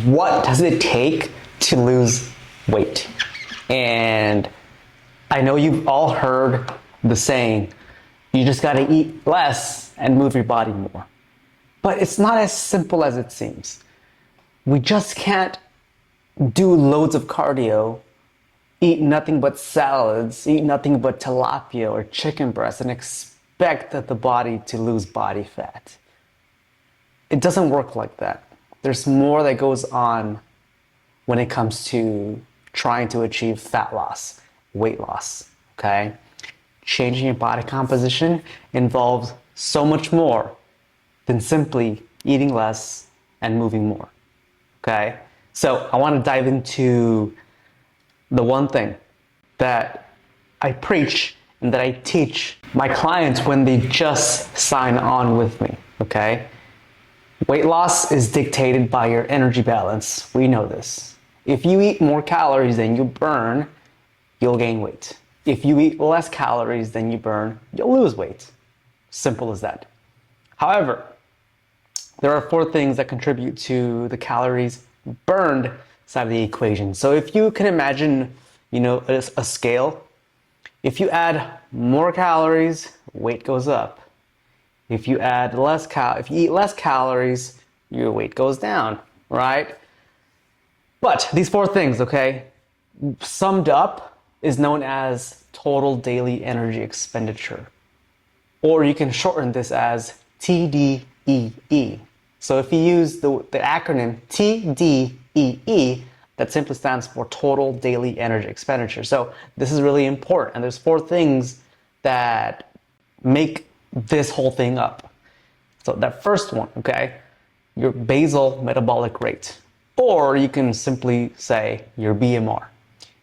what does it take to lose weight? And I know you've all heard the saying, you just gotta eat less and move your body more. But it's not as simple as it seems. We just can't do loads of cardio, eat nothing but salads, eat nothing but tilapia or chicken breast and expect the body to lose body fat. It doesn't work like that. There's more that goes on when it comes to trying to achieve fat loss, weight loss, okay? Changing your body composition involves so much more than simply eating less and moving more, okay? So I want to dive into the one thing that I preach and that I teach my clients when they just sign on with me, okay? Weight loss is dictated by your energy balance. We know this. If you eat more calories than you burn, you'll gain weight. If you eat less calories than you burn, you'll lose weight. Simple as that. However, there are 4 things that contribute to the calories burned side of the equation. So if you can imagine, a scale, if you add more calories, weight goes up. If you eat less calories, your weight goes down, right? But these 4 things, okay, summed up is known as total daily energy expenditure. Or you can shorten this as TDEE. So if you use the acronym TDEE, that simply stands for total daily energy expenditure. So this is really important. And there's 4 things that make this whole thing up. So that first one, okay, your basal metabolic rate, or you can simply say your BMR.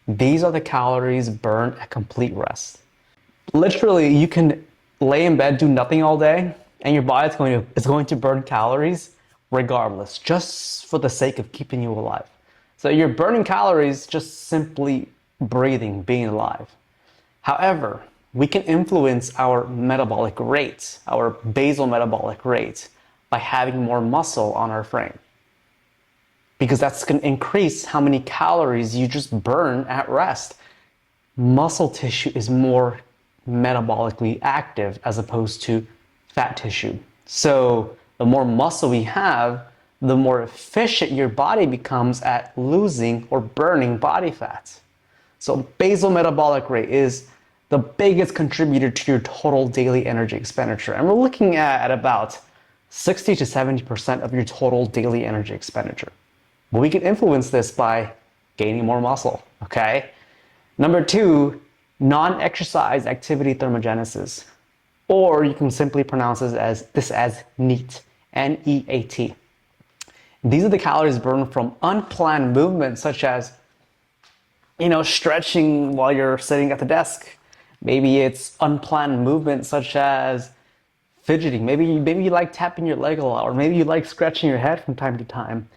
These are the calories burned at complete rest. Literally, you can lay in bed, do nothing all day, and your body is going to burn calories regardless, just for the sake of keeping you alive. So you're burning calories just simply breathing, being alive. However, we can influence our metabolic rate, our basal metabolic rate, by having more muscle on our frame. Because that's going to increase how many calories you just burn at rest. Muscle tissue is more metabolically active as opposed to fat tissue. So the more muscle we have, the more efficient your body becomes at losing or burning body fat. So basal metabolic rate is the biggest contributor to your total daily energy expenditure. And we're looking at about 60 to 70% of your total daily energy expenditure. But we can influence this by gaining more muscle, okay? Number 2, non-exercise activity thermogenesis. Or you can simply pronounce this as NEAT, N-E-A-T. These are the calories burned from unplanned movements such as, stretching while you're sitting at the desk. Maybe it's unplanned movements such as fidgeting. Maybe you like tapping your leg a lot, or maybe you like scratching your head from time to time.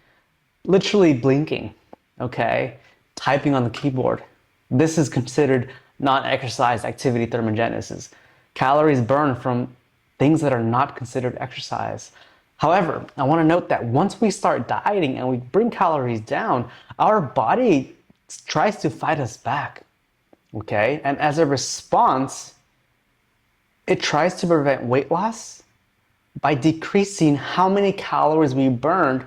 Literally blinking, okay? Typing on the keyboard. This is considered non-exercise activity thermogenesis. Calories burned from things that are not considered exercise. However, I want to note that once we start dieting and we bring calories down, our body tries to fight us back, okay? And as a response, it tries to prevent weight loss by decreasing how many calories we burned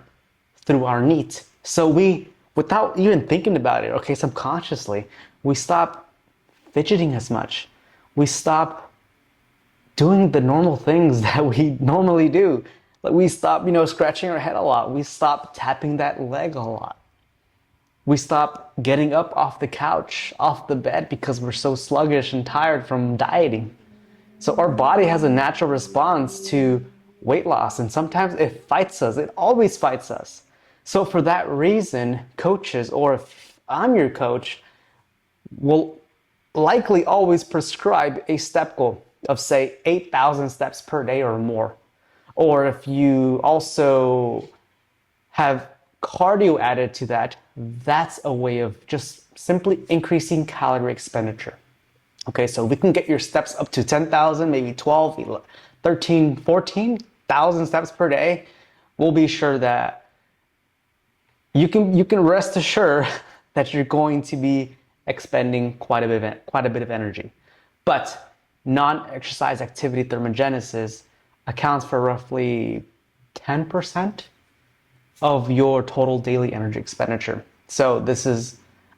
through our NEAT. So we, without even thinking about it, okay, subconsciously, we stop fidgeting as much. We stop doing the normal things that we normally do. Like we stop, scratching our head a lot. We stop tapping that leg a lot. We stop getting up off the couch, off the bed because we're so sluggish and tired from dieting. So our body has a natural response to weight loss, and sometimes it fights us. It always fights us. So for that reason, coaches, or if I'm your coach, will likely always prescribe a step goal of, say, 8,000 steps per day or more. Or if you also have cardio added to that, that's a way of just simply increasing calorie expenditure. Okay, so we can get your steps up to 10,000, maybe 12, 13, 14,000 steps per day. We'll be sure that you can rest assured that you're going to be expending quite a bit of energy. But non-exercise activity thermogenesis accounts for roughly 10% of your total daily energy expenditure. So this is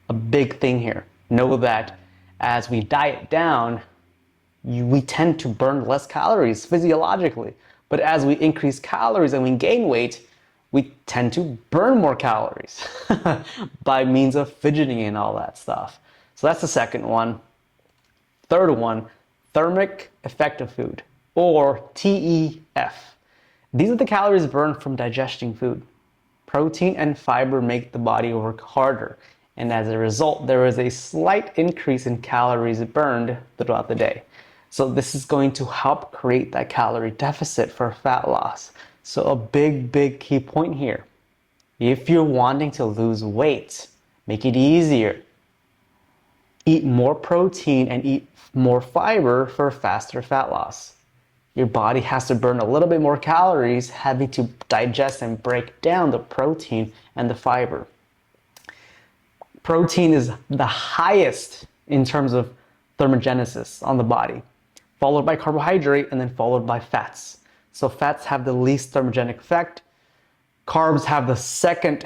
a big thing here. Know that as we diet down, we tend to burn less calories physiologically. But as we increase calories and we gain weight, we tend to burn more calories by means of fidgeting and all that stuff. So that's the second one. Third one, thermic effective food, or TEF. These are the calories burned from digesting food. Protein and fiber make the body work harder, and as a result, there is a slight increase in calories burned throughout the day. So this is going to help create that calorie deficit for fat loss. So a big key point here. If you're wanting to lose weight, make it easier. Eat more protein and eat more fiber for faster fat loss. Your body has to burn a little bit more calories, having to digest and break down the protein and the fiber. Protein is the highest in terms of thermogenesis on the body, followed by carbohydrate and then followed by fats. So fats have the least thermogenic effect. Carbs have the second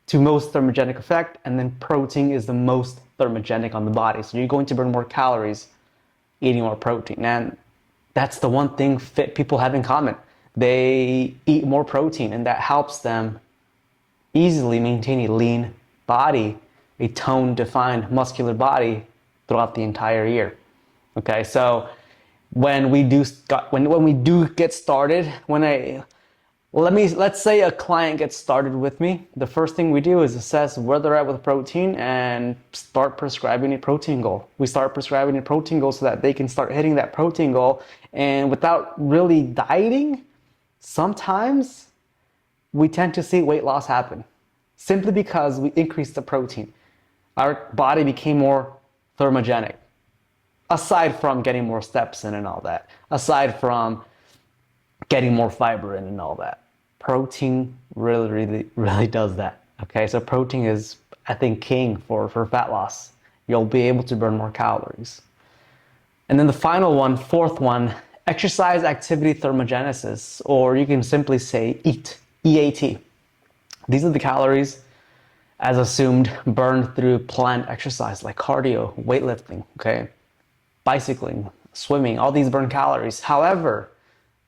to most thermogenic effect, and then protein is the most thermogenic on the body. So you're going to burn more calories eating more protein. And that's the one thing fit people have in common. They eat more protein, and that helps them easily maintain a lean body, a tone defined muscular body throughout the entire year. Okay, so when we do get started, let's say a client gets started with me, the first thing we do is assess where they're at with protein and start prescribing a protein goal. We start prescribing a protein goal so that they can start hitting that protein goal, and without really dieting, sometimes we tend to see weight loss happen simply because we increased the protein. Our body became more thermogenic. Aside from getting more steps in and all that, aside from getting more fiber in and all that, protein really does that. Okay, so protein is, I think, king for fat loss. You'll be able to burn more calories. And then the final one, fourth one, exercise activity thermogenesis, or you can simply say EAT, EAT. These are the calories, as assumed, burned through planned exercise like cardio, weightlifting, okay? Bicycling, swimming, all these burn calories. However,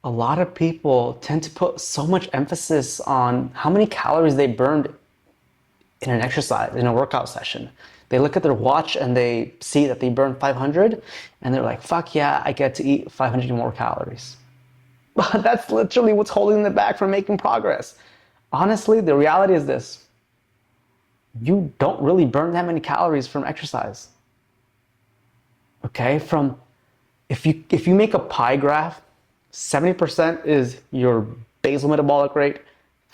a lot of people tend to put so much emphasis on how many calories they burned in an exercise, in a workout session. They look at their watch and they see that they burned 500 and they're like, fuck yeah, I get to eat 500 more calories. But that's literally what's holding them back from making progress. Honestly, the reality is this. You don't really burn that many calories from exercise. Okay, if you make a pie graph, 70% is your basal metabolic rate,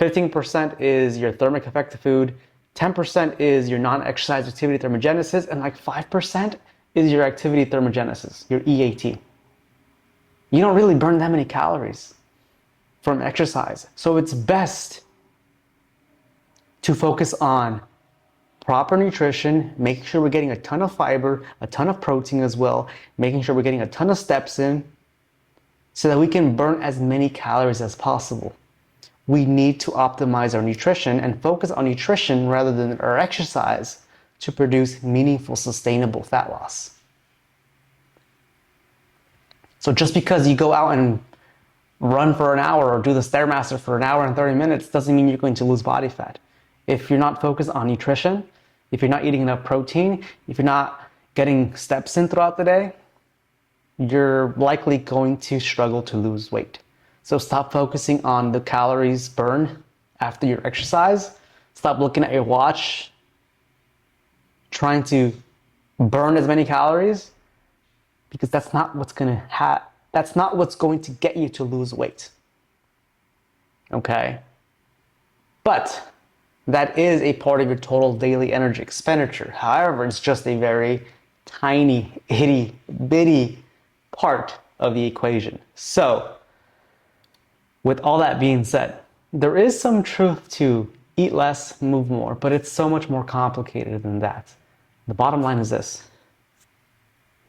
15% is your thermic effective food, 10% is your non-exercise activity thermogenesis, and like 5% is your activity thermogenesis, your EAT. You don't really burn that many calories from exercise. So it's best to focus on proper nutrition, making sure we're getting a ton of fiber, a ton of protein as well, making sure we're getting a ton of steps in so that we can burn as many calories as possible. We need to optimize our nutrition and focus on nutrition rather than our exercise to produce meaningful, sustainable fat loss. So just because you go out and run for an hour or do the Stairmaster for an hour and 30 minutes doesn't mean you're going to lose body fat. If you're not focused on nutrition, if you're not eating enough protein, if you're not getting steps in throughout the day, you're likely going to struggle to lose weight. So stop focusing on the calories burned after your exercise. Stop looking at your watch, trying to burn as many calories, because that's not what's going to get you to lose weight. Okay? But that is a part of your total daily energy expenditure. However, it's just a very tiny, itty bitty part of the equation. So, with all that being said, there is some truth to eat less, move more, but it's so much more complicated than that. The bottom line is this: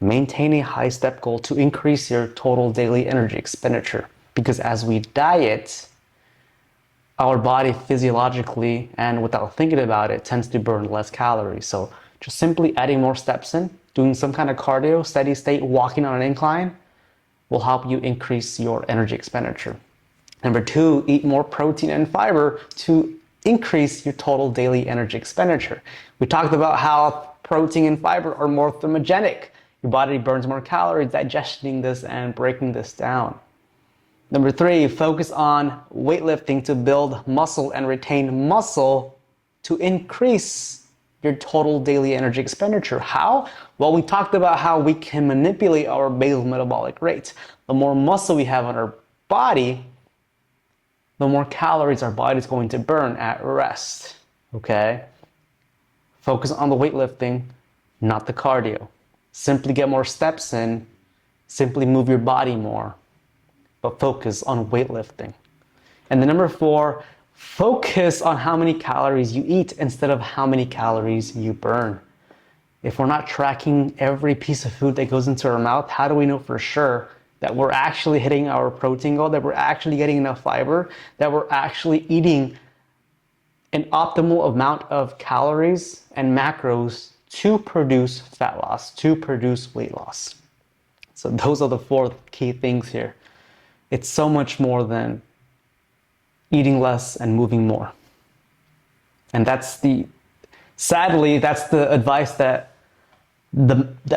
maintain a high step goal to increase your total daily energy expenditure. Because as we diet, our body physiologically and without thinking about it tends to burn less calories. So just simply adding more steps in, doing some kind of cardio, steady state, walking on an incline will help you increase your energy expenditure. Number 2, eat more protein and fiber to increase your total daily energy expenditure. We talked about how protein and fiber are more thermogenic. Your body burns more calories digesting this and breaking this down. Number 3, focus on weightlifting to build muscle and retain muscle to increase your total daily energy expenditure. How? Well, we talked about how we can manipulate our basal metabolic rate. The more muscle we have on our body, the more calories our body is going to burn at rest. Okay? Focus on the weightlifting, not the cardio. Simply get more steps in, simply move your body more, but focus on weightlifting. And then number 4, focus on how many calories you eat instead of how many calories you burn. If we're not tracking every piece of food that goes into our mouth, how do we know for sure that we're actually hitting our protein goal, that we're actually getting enough fiber, that we're actually eating an optimal amount of calories and macros to produce fat loss, to produce weight loss? So those are the 4 key things here. It's so much more than eating less and moving more. And sadly, that's the advice that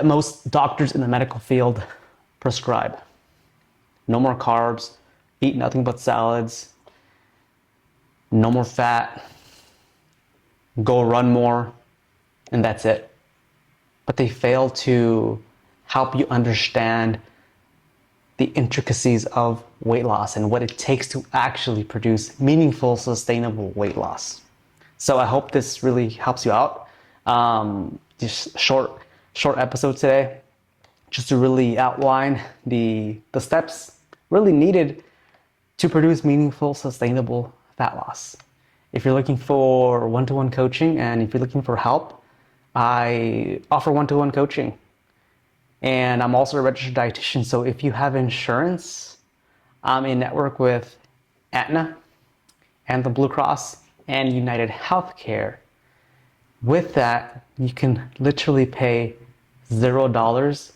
most doctors in the medical field prescribe. No more carbs, eat nothing but salads, no more fat, go run more, and that's it. But they fail to help you understand the intricacies of weight loss and what it takes to actually produce meaningful, sustainable weight loss. So I hope this really helps you out. Just short episode today, just to really outline the steps really needed to produce meaningful, sustainable fat loss. If you're looking for one-to-one coaching and if you're looking for help, I offer one-to-one coaching. And I'm also a registered dietitian, so if you have insurance, I'm in network with Aetna and the Blue Cross and United Healthcare. With that, you can literally pay $0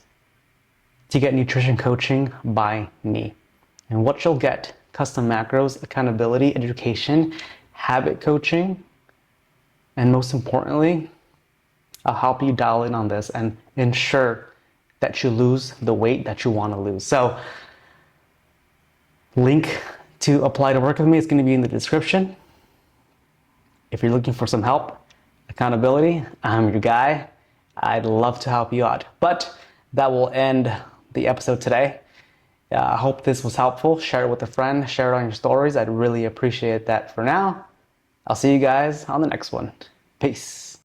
to get nutrition coaching by me. And what you'll get: custom macros, accountability, education, habit coaching, and most importantly, I'll help you dial in on this and ensure that you lose the weight that you want to lose. So, link to apply to work with me is going to be in the description. If you're looking for some help, accountability, I'm your guy. I'd love to help you out. But that will end the episode today. I hope this was helpful. Share it with a friend, share it on your stories. I'd really appreciate that. For now, I'll see you guys on the next one. Peace.